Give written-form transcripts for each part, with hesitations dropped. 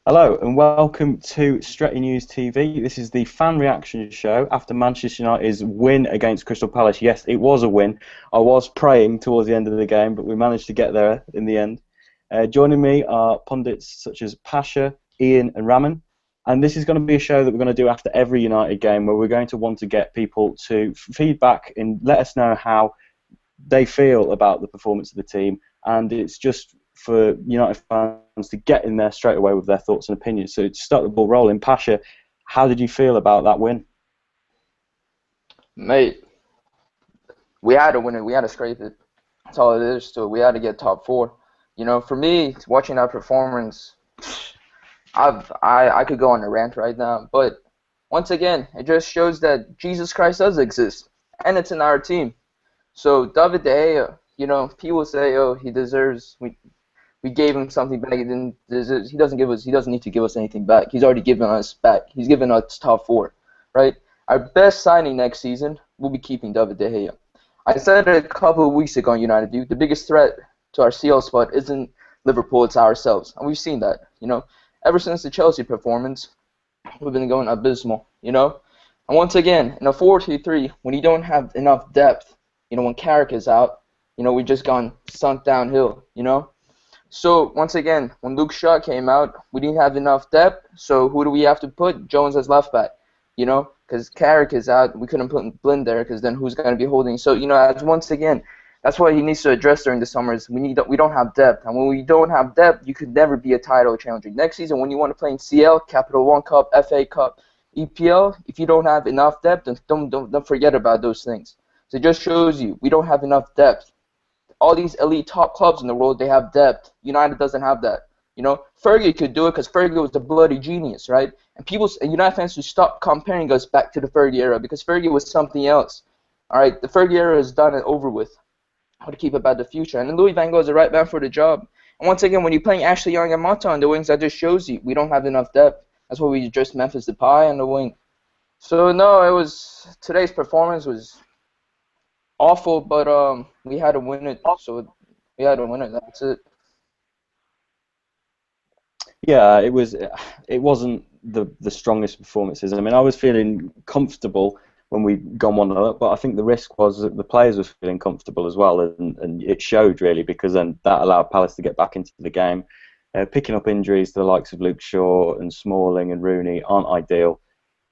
Hello and welcome to Stretty News TV. This is the fan reaction show after Manchester United's win against Crystal Palace. Yes, it was a win. I was praying towards the end of the game, but we managed to get there in the end. Joining me are pundits such as Pasha, Ian and Raman. And this is going to be a show that we're going to do after every United game where we're going to want to get people to feedback and let us know how they feel about the performance of the team. And it's just for United fans to get in there straight away with their thoughts and opinions. So to start the ball rolling, Pasha, how did you feel about that win? Mate, we had to win it. We had to scrape it. That's all it is. So we had to get top four. For me, watching that performance, I could go on a rant right now. But once again, it just shows that Jesus Christ does exist, and it's in our team. So David De Gea, people say, oh, he deserves. We gave him something back. He didn't deserve, he doesn't give us. He doesn't need to give us anything back. He's already given us back. He's given us top four, right? Our best signing next season will be keeping David De Gea. I said it a couple of weeks ago on United View. The biggest threat to our CL spot isn't Liverpool, it's ourselves. And we've seen that, Ever since the Chelsea performance, we've been going abysmal, And once again, in a 4-2-3, when you don't have enough depth, when Carrick is out, we've just gone sunk downhill, So once again, when Luke Shaw came out, we didn't have enough depth, so who do we have to put? Jones as left back, because Carrick is out. We couldn't put Blind there because then who's going to be holding? So, as once again, that's what he needs to address during the summers. We don't have depth, and when we don't have depth, you could never be a title challenger. Next season, when you want to play in CL, Capital One Cup, FA Cup, EPL, if you don't have enough depth, then don't forget about those things. So it just shows you we don't have enough depth. All these elite top clubs in the world, they have depth. United doesn't have that. Fergie could do it because Fergie was a bloody genius, right? And United fans should stop comparing us back to the Fergie era because Fergie was something else. All right, the Fergie era is done and over with. How to keep about the future. And then Louis Van Gaal is the right man for the job. And once again, when you're playing Ashley Young and Mata on the wings, that just shows you we don't have enough depth. That's why we addressed Memphis Depay on the wing. So no, today's performance was awful, but we had to win it. So we had to win it. That's it. Yeah, it wasn't the strongest performances. I mean, I was feeling comfortable when we gone 1-0 up, but I think the risk was that the players were feeling comfortable as well, and it showed really because then that allowed Palace to get back into the game. Picking up injuries to the likes of Luke Shaw and Smalling and Rooney aren't ideal,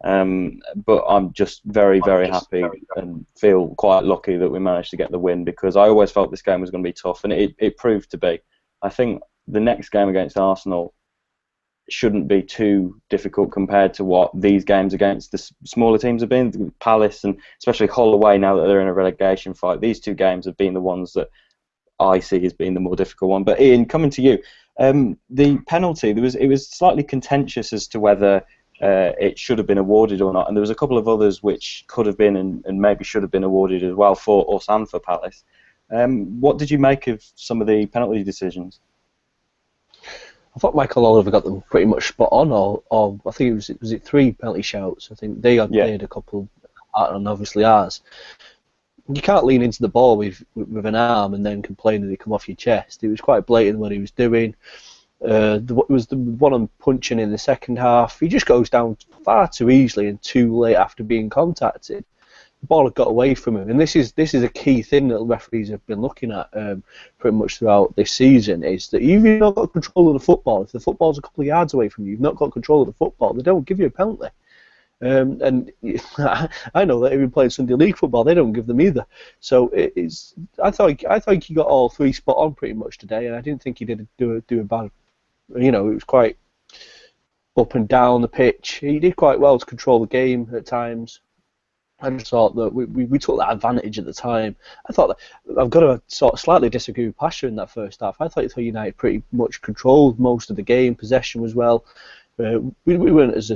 but I'm just very, very happy and feel quite lucky that we managed to get the win because I always felt this game was going to be tough, and it proved to be. I think the next game against Arsenal shouldn't be too difficult compared to what these games against the smaller teams have been, Palace and especially Hull away now that they're in a relegation fight. These two games have been the ones that I see as being the more difficult one. But Ian, coming to you, the penalty, it was slightly contentious as to whether it should have been awarded or not, and there was a couple of others which could have been and maybe should have been awarded as well for us and for Palace. What did you make of some of the penalty decisions? I thought Michael Oliver got them pretty much spot on, or I think it was 3 penalty shouts. I think they had a couple, and obviously ours. You can't lean into the ball with an arm and then complain that they come off your chest. It was quite blatant what he was doing. It was the one on punching in the second half. He just goes down far too easily and too late after being contacted. The ball had got away from him, and this is a key thing that referees have been looking at pretty much throughout this season, is that if you've not got control of the football, if the football's a couple of yards away from you, you've not got control of the football, they don't give you a penalty. And I know that even playing Sunday League football, they don't give them either. So I thought he got all 3 spot on pretty much today, and I didn't think he did do a bad. It was quite up and down the pitch. He did quite well to control the game at times. I just thought that we took that advantage at the time. I thought that I've got to sort of slightly disagree with Pasha in that first half. I thought United pretty much controlled most of the game. Possession was well. We weren't as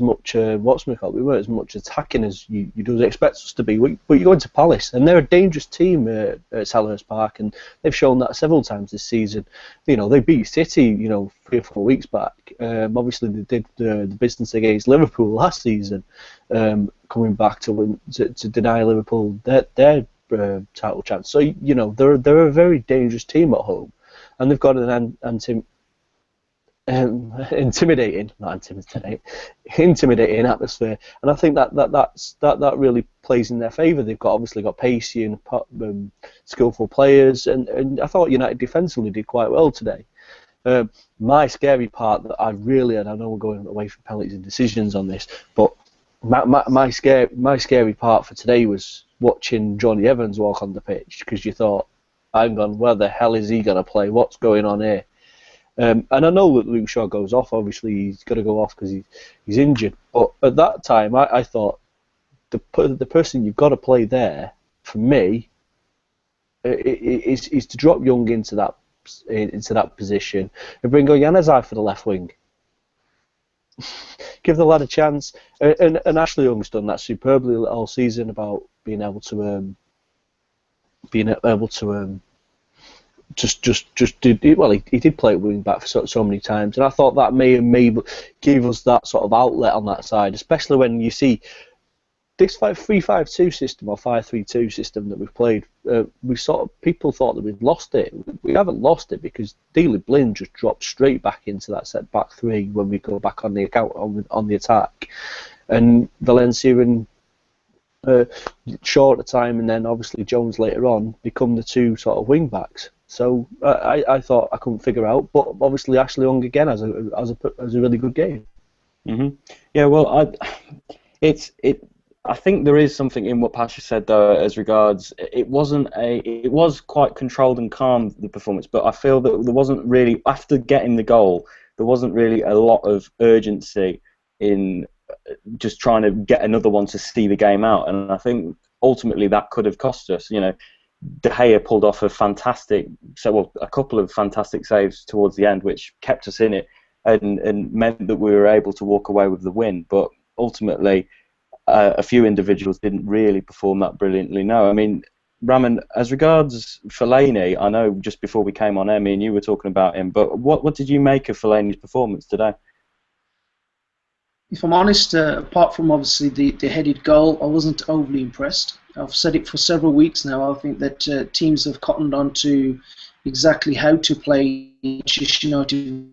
much we weren't as much attacking as you'd expect us to be. But you go into Palace, and they're a dangerous team at Selhurst Park, and they've shown that several times this season. They beat City, 3 or 4 weeks back. Obviously, they did the business against Liverpool last season, coming back to deny Liverpool their title chance. So they're a very dangerous team at home, and they've got an intimidating, not intimidating, intimidating atmosphere, and I think that really plays in their favour. They've obviously got pacey and skillful players, and I thought United defensively did quite well today. My scary part that and I know we're going away from penalties and decisions on this, but my scary part for today was watching Johnny Evans walk on the pitch, because you thought, hang on, where the hell is he going to play? What's going on here? And I know that Luke Shaw goes off. Obviously, he's got to go off because he's injured. But at that time, I thought the person you've got to play there, for me, is to drop Young into that position and bring Oyanazai for the left wing. Give the lad a chance. And Ashley Young's done that superbly all season about being able to just did well. He did play at wing back for so many times, and I thought that may give us that sort of outlet on that side, especially when you see this 3-5-2 system or 5-3-2 system that we've played. People thought that we'd lost it. We haven't lost it, because Daley Blind just dropped straight back into that set back three when we go back on the account on the attack, and Valencia and Shaw at the time, and then obviously Jones later on, become the two sort of wing backs. So I thought I couldn't figure out, but obviously Ashley Young again has a really good game. Mm-hmm. Yeah, well, I think there is something in what Pasha said though, as regards it was quite controlled and calm, the performance, but I feel that there wasn't really, after getting the goal, there wasn't really a lot of urgency in just trying to get another one to see the game out, and I think ultimately that could have cost us. You know, De Gea pulled off a couple of fantastic saves towards the end, which kept us in it and meant that we were able to walk away with the win. But ultimately, a few individuals didn't really perform that brilliantly. No, I mean, Raman, as regards Fellaini, I know just before we came on air, me and you were talking about him, but what did you make of Fellaini's performance today? If I'm honest, apart from obviously the headed goal, I wasn't overly impressed. I've said it for several weeks now. I think that teams have cottoned on to exactly how to play Manchester United.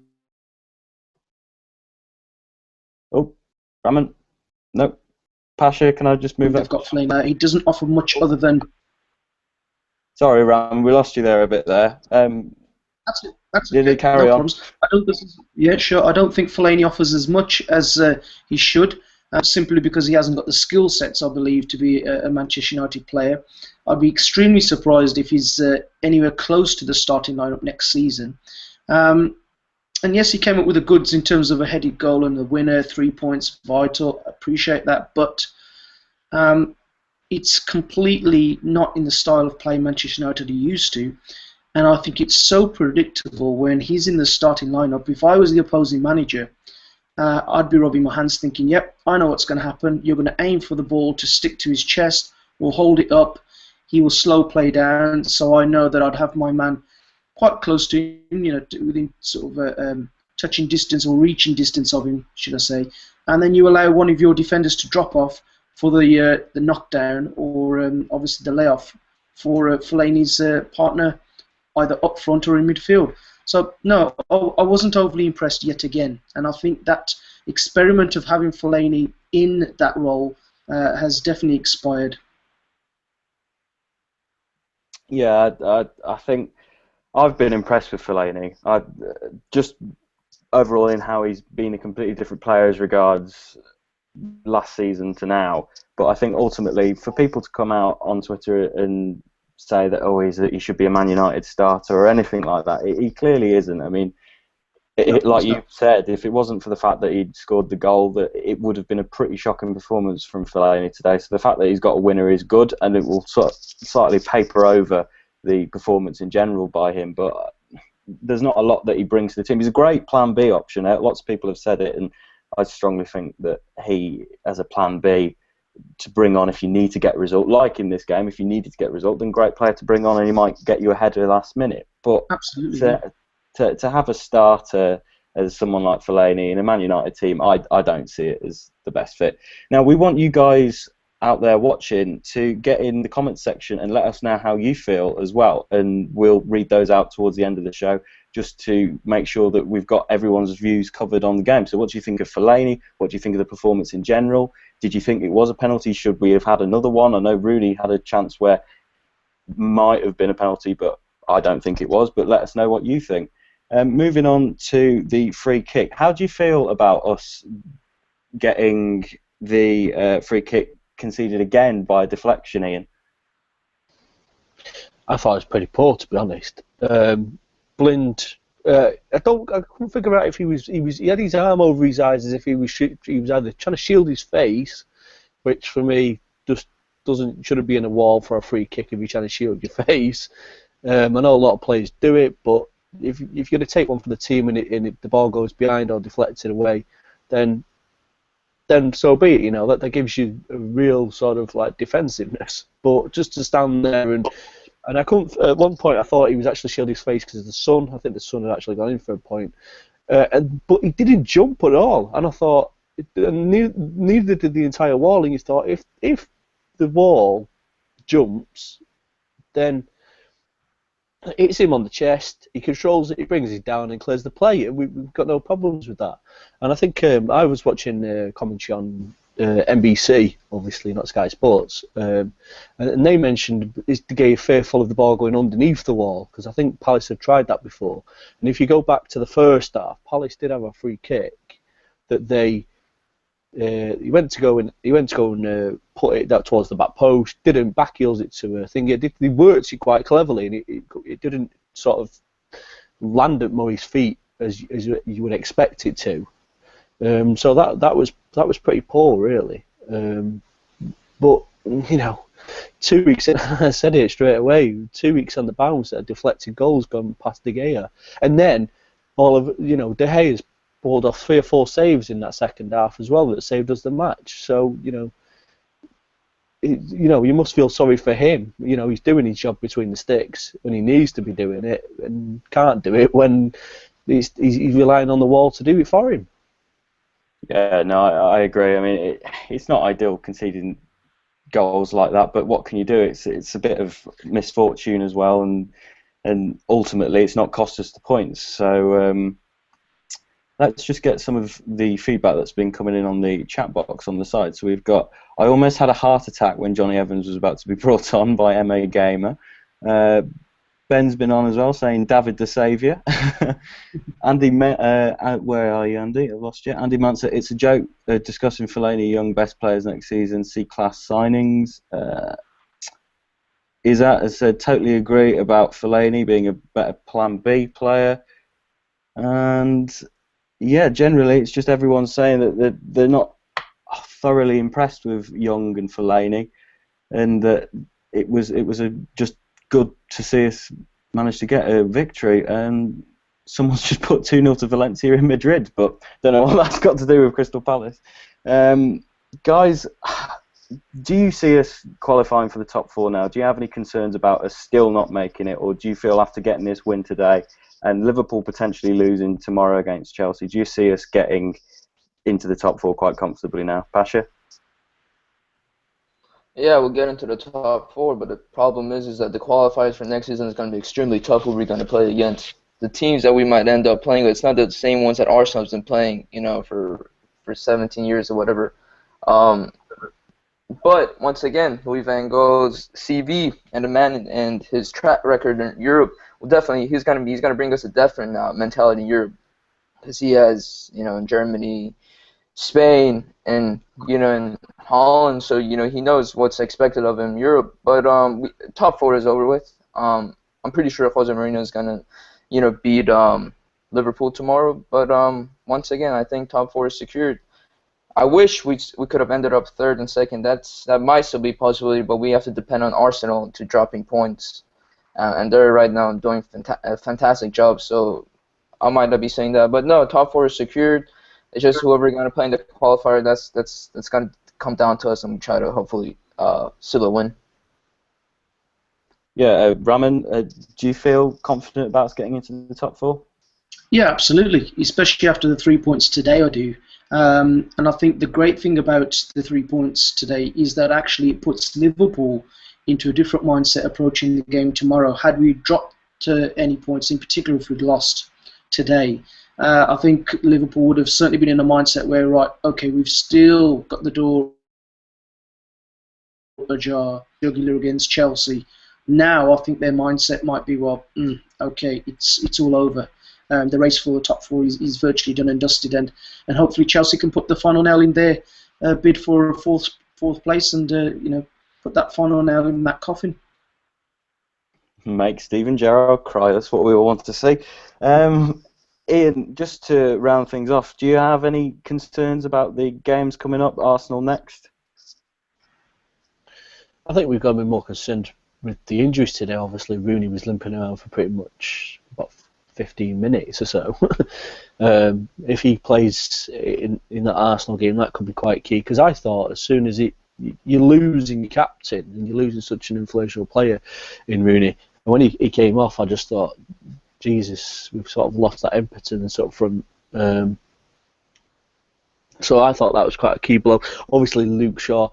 Oh, Raman, no. Pasha, can I just move that? They've got Fellaini. He doesn't offer much other than... Sorry, Raman, we lost you there a bit there. That's it. Did he carry on? Yeah, sure. I don't think Fellaini offers as much as he should, simply because he hasn't got the skill sets, I believe, to be a Manchester United player. I'd be extremely surprised if he's anywhere close to the starting lineup next season. And yes, he came up with the goods in terms of a headed goal and the winner, 3 points, vital. I appreciate that, but it's completely not in the style of play Manchester United are used to. And I think it's so predictable when he's in the starting lineup. If I was the opposing manager, I'd be rubbing my hands thinking, yep, I know what's going to happen. You're going to aim for the ball to stick to his chest. We'll hold it up. He will slow play down. So I know that I'd have my man quite close to him, within sort of a touching distance or reaching distance of him, should I say. And then you allow one of your defenders to drop off for the knockdown or obviously the layoff for Fellaini's partner, either up front or in midfield. So, no, I wasn't overly impressed yet again. And I think that experiment of having Fellaini in that role has definitely expired. Yeah, I think I've been impressed with Fellaini. Just overall in how he's been a completely different player as regards last season to now. But I think ultimately, for people to come out on Twitter and say that he should be a Man United starter or anything like that, he clearly isn't. I mean, like you said, if it wasn't for the fact that he'd scored the goal, that it would have been a pretty shocking performance from Fellaini today. So the fact that he's got a winner is good, and it will slightly paper over the performance in general by him. But there's not a lot that he brings to the team. He's a great Plan B option. Lots of people have said it, and I strongly think that he, as a Plan B, to bring on if you need to get a result, like in this game, if you needed to get a result, then great player to bring on, and he might get you ahead of the last minute. But absolutely, to have a starter as someone like Fellaini in a Man United team, I don't see it as the best fit. Now, we want you guys out there watching to get in the comments section and let us know how you feel as well, and we'll read those out towards the end of the show. just to make sure that we've got everyone's views covered on the game. So what do you think of Fellaini? What do you think of the performance in general? Did you think it was a penalty? Should we have had another one? I know Rooney had a chance where might have been a penalty, but I don't think it was. But let us know what you think. Moving on to the free kick. How do you feel about us getting the free kick conceded again by a deflection, Ian? I thought it was pretty poor, to be honest. Blind. I couldn't figure out if he had his arm over his eyes as if he was either trying to shield his face, which for me just shouldn't be in a wall for a free kick if you're trying to shield your face. I know a lot of players do it, but if you're going to take one for the team and the ball goes behind or deflected away, then so be it. You know, that gives you a real sort of like defensiveness. But just to stand there and I couldn't. At one point, I thought he was actually shielding his face because of the sun. I think the sun had actually gone in for a point, but he didn't jump at all. And I thought, neither did the entire wall. And you thought, if the wall jumps, then it hits him on the chest. He controls it. He brings it down and clears the play. We've got no problems with that. And I think I was watching commentary on NBC, obviously not Sky Sports, and they mentioned is the game fearful of the ball going underneath the wall, because I think Palace have tried that before. And if you go back to the first half, Palace did have a free kick that they he went to go and put it towards the back post, didn't backheels it to a thing. He worked it quite cleverly, and it didn't sort of land at Murray's feet as you would expect it to. So that was pretty poor, really. But you know, 2 weeks in, I said it straight away. 2 weeks on the bounce, a deflected goal's gone past De Gea, and then De Gea's pulled off 3 or 4 saves in that second half as well that saved us the match. So you must feel sorry for him. You know, he's doing his job between the sticks when he needs to be doing it, and can't do it when he's relying on the wall to do it for him. Yeah, no, I agree. I mean, it's not ideal conceding goals like that, but what can you do? It's a bit of misfortune as well, and ultimately it's not cost us the points. So let's just get some of the feedback that's been coming in on the chat box on the side. So we've got, I almost had a heart attack when Johnny Evans was about to be brought on by MA Gamer. Ben's been on as well, saying David the Saviour. Andy, where are you, Andy? I've lost you. Andy Manser, it's a joke discussing Fellaini, young best players next season, C-class signings. Izat has said, totally agree about Fellaini being a better Plan B player. And yeah, generally it's just everyone saying that they're not thoroughly impressed with Young and Fellaini, and that it was just good to see us manage to get a victory. And someone's just put 2-0 to Valencia in Madrid, but don't know what that's got to do with Crystal Palace. Guys, do you see us qualifying for the top 4 now? Do you have any concerns about us still not making it, or do you feel after getting this win today and Liverpool potentially losing tomorrow against Chelsea, do you see us getting into the top 4 quite comfortably now? Pasha? Yeah, we'll get into the top 4, but the problem is that the qualifiers for next season is going to be extremely tough. Who we're going to play against, the teams that we might end up playing with, it's not the same ones that Arsenal's been playing, for 17 years or whatever. But once again, Louis van Gaal's CV and the man and his track record in Europe will definitely he's gonna bring us a different mentality in Europe, because he has in Germany, Spain, and in Holland, so he knows what's expected of him in Europe. But top 4 is over with. I'm pretty sure Jose Mourinho is gonna beat Liverpool tomorrow. But once again, I think top 4 is secured. I wish we could have ended up 3rd and 2nd. That might still be a possibility, but we have to depend on Arsenal to dropping points, and they're right now doing a fantastic job. So I might not be saying that, but no, top 4 is secured. It's just whoever going to play in the qualifier. That's going to come down to us, and we try to hopefully seal a win. Yeah, Raman, do you feel confident about us getting into the top 4? Yeah, absolutely. Especially after the 3 points today, I do. And I think the great thing about the 3 points today is that actually it puts Liverpool into a different mindset approaching the game tomorrow. Had we dropped any points, in particular if we'd lost today. I think Liverpool would have certainly been in a mindset where, right, okay, we've still got the door ajar, jugular against Chelsea. Now I think their mindset might be, well, okay, it's all over. The race for the top four is virtually done and dusted, and hopefully Chelsea can put the final nail in their bid for fourth place, and put that final nail in that coffin. Make Steven Gerrard cry. That's what we all want to see. Ian, just to round things off, do you have any concerns about the games coming up? Arsenal next. I think we've got to be more concerned with the injuries today. Obviously, Rooney was limping around for pretty much about 15 minutes or so. If he plays in that Arsenal game, that could be quite key. Because I thought as soon as you're losing your captain and you're losing such an influential player in Rooney, and when he came off, I just thought, Jesus, we've sort of lost that impetus and sort of from. So I thought that was quite a key blow. Obviously, Luke Shaw.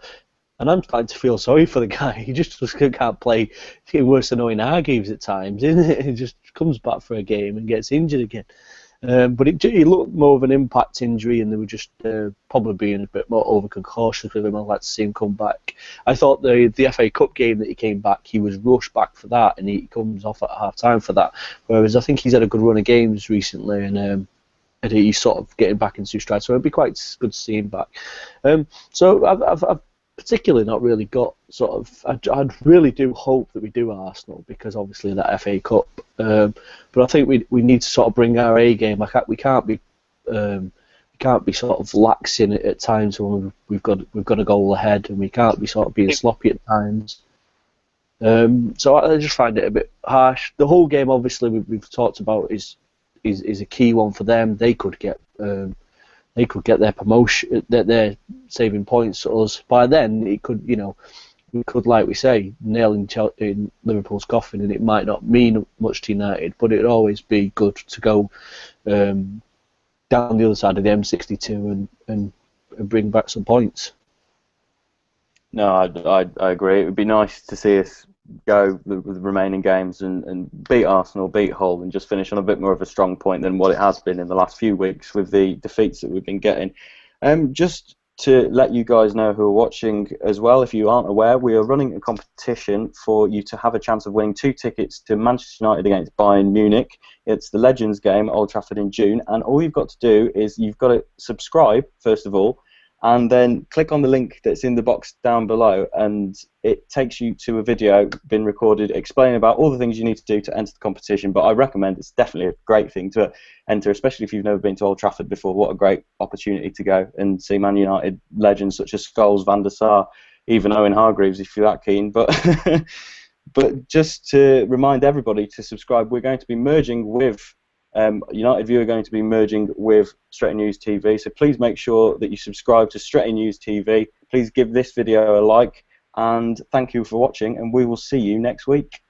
And I'm starting to feel sorry for the guy. He just can't play. It's getting worse than knowing our games at times, isn't it? He just comes back for a game and gets injured again. But it looked more of an impact injury, and they were just probably being a bit more overcautious with him. I'd like to see him come back. I thought the FA Cup game that he came back, he was rushed back for that, and he comes off at half time for that. Whereas I think he's had a good run of games recently, and he's sort of getting back into stride. So it'd be quite good to see him back. So I've particularly not really got sort of. I really do hope that we do Arsenal, because obviously that FA Cup. But I think we need to sort of bring our A game. We can't be sort of laxing it at times when we've got a goal ahead, and we can't be sort of being sloppy at times. So I just find it a bit harsh. The whole game, obviously, we've talked about is a key one for them. They could get. They could get their promotion, their saving points to us. By then, it could, we could, like we say, nail in Liverpool's coffin, and it might not mean much to United, but it'd always be good to go down the other side of the M62 and bring back some points. No, I agree. It would be nice to see us go with the remaining games and beat Arsenal, beat Hull, and just finish on a bit more of a strong point than what it has been in the last few weeks with the defeats that we've been getting. Just to let you guys know who are watching as well, if you aren't aware, we are running a competition for you to have a chance of winning 2 tickets to Manchester United against Bayern Munich. It's the Legends game at Old Trafford in June, and all you've got to do is you've got to subscribe, first of all, and then click on the link that's in the box down below, and it takes you to a video been recorded explaining about all the things you need to do to enter the competition. But I recommend, it's definitely a great thing to enter, especially if you've never been to Old Trafford before. What a great opportunity to go and see Man United legends such as Scholes, Van der Sar, even Owen Hargreaves if you're that keen. But but just to remind everybody to subscribe, we're going to be merging with United View are going to be merging with Stretton News TV, so please make sure that you subscribe to Stretton News TV. Please give this video a like, and thank you for watching, and we will see you next week.